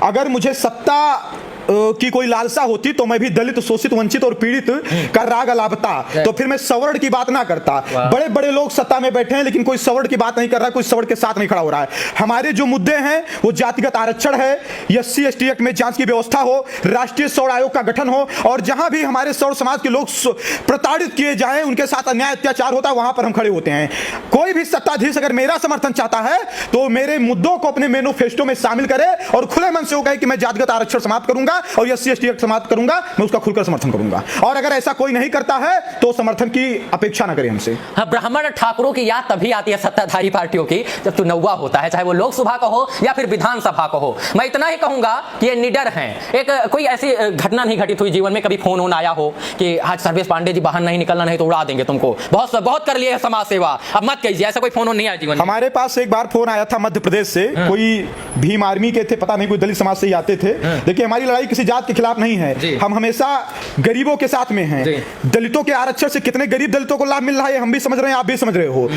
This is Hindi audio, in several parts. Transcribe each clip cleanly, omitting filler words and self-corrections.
अगर मुझे सत्ता की कोई लालसा होती तो मैं भी दलित, शोषित, वंचित और पीड़ित का राग अलापता, तो फिर मैं सवर्ण की बात ना करता। बड़े बड़े लोग सत्ता में बैठे हैं लेकिन कोई सवर्ण की बात नहीं कर रहा, कोई सवर्ण के साथ नहीं खड़ा हो रहा है। हमारे जो मुद्दे हैं वो जातिगत आरक्षण है, एससी एसटी एक्ट में जांच की व्यवस्था हो, राष्ट्रीय सौर आयोग का गठन हो, और जहां भी हमारे सौर समाज के लोग प्रताड़ित किए जाएं, उनके साथ अन्याय अत्याचार होता है, वहां पर हम खड़े होते हैं। कोई भी सत्ताधीश अगर मेरा समर्थन चाहता है तो मेरे मुद्दों को अपने मैनिफेस्टो में शामिल करे और खुले मन से वो कहे कि मैं जातिगत आरक्षण समाप्त करूंगा और एससी एसटी एक्ट समाप्त करूंगा, मैं उसका खुलकर समर्थन करूंगा। और अगर ऐसा कोई नहीं करता है तो समर्थन की अपेक्षा ना करें हमसे। हाँ, ब्राह्मण ठाकुरों की याद तभी आती है सत्ताधारी पार्टियों की जब चुनाव होता है, चाहे वो लोकसभा का हो या फिर विधानसभा का हो। मैं इतना ही कहूंगा कि ये निडर हैं। एक कोई ऐसी घटना नहीं घटित हुई जीवन में, कभी फोन आया हो कि आज सर्वेश पांडे जी बाहर नहीं निकलना, नहीं तो उड़ा देंगे तुमको, बहुत कर लिए समाज सेवा, अब मत कीजिए, ऐसा कोई फोन नहीं आया जीवन में? हमारे पास एक बार फोन आया था मध्य प्रदेश से, कोई भीम आर्मी के थे, पता नहीं कोई दलित समाज से ही आते थे। देखिए, हमारी लड़ाई किसी जात के खिलाफ नहीं है, हम हमेशा गरीबों के साथ में हैं। दलितों के आरक्षण से कितने गरीब दलितों को लाभ मिल रहा है हम भी समझ रहे हैं, आप भी समझ रहे हो।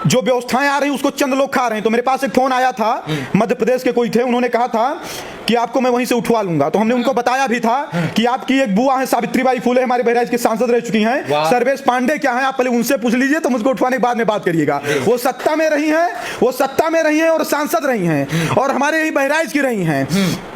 जो व्यवस्थाएं आ रही उसको चंद लोग खा रहे हैं। तो मेरे पास एक फोन आया था, मध्य प्रदेश के कोई थे, उन्होंने कहा था कि आपको मैं वहीं से उठवा लूंगा। तो हमने उनको बताया भी था कि आपकी एक बुआ है सावित्रीबाई फुले, हमारे बहराइच की सांसद रह चुकी हैं, सर्वेश पांडे क्या है, आप पहले उनसे पूछ लीजिए, तो मुझको उठवाने के बाद में बात करिएगा। वो सत्ता में रही हैं और सांसद रही हैं और हमारे यही बहराइच की रही हैं।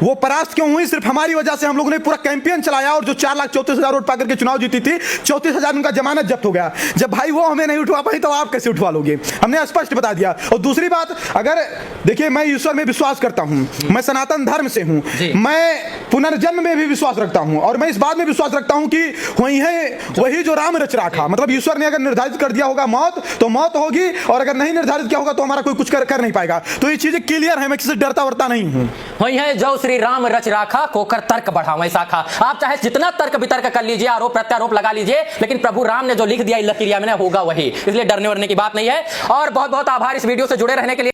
वो परास्त क्यों हुई? सिर्फ हमारी वजह से। हम लोगों ने पूरा कैंपेन चलाया और जो 4,34,000 वोट पाकर के चुनाव जीती थी, 34,000 उनका जमानत जब्त हो गया। जब भाई वो हमें नहीं उठवा पाई तो आप कैसे उठवा लोगे? हमने स्पष्ट बता दिया। और दूसरी बात, अगर देखिए, मैं ईश्वर में विश्वास करता हूं, मैं सनातन धर्म से हूं, मैं पुनर्जन्म में भी विश्वास रखता हूं और मैं इस बात में विश्वास रखता हूं कि वही जो राम रच रखा, मतलब ईश्वर ने अगर निर्धारित कर दिया होगा मौत तो मौत होगी, और अगर नहीं निर्धारित किया होगा तो हमारा कोई कुछ कर नहीं पाएगा। तो ये चीजें क्लियर है, मैं किसी से डरता वरता नहीं हूं। वही है जो श्री राम रच राखा, कोकर तर्क बढ़ावे शाखा। आप चाहे जितना तर्क वितर्क कर लीजिए, आरोप प्रत्यारोप लगा लीजिए, लेकिन प्रभु राम ने जो लिख दिया लकीरिया में होगा वही, इसलिए डरने वरने की बात नहीं है। और बहुत बहुत आभार इस वीडियो से जुड़े रहने के लिए।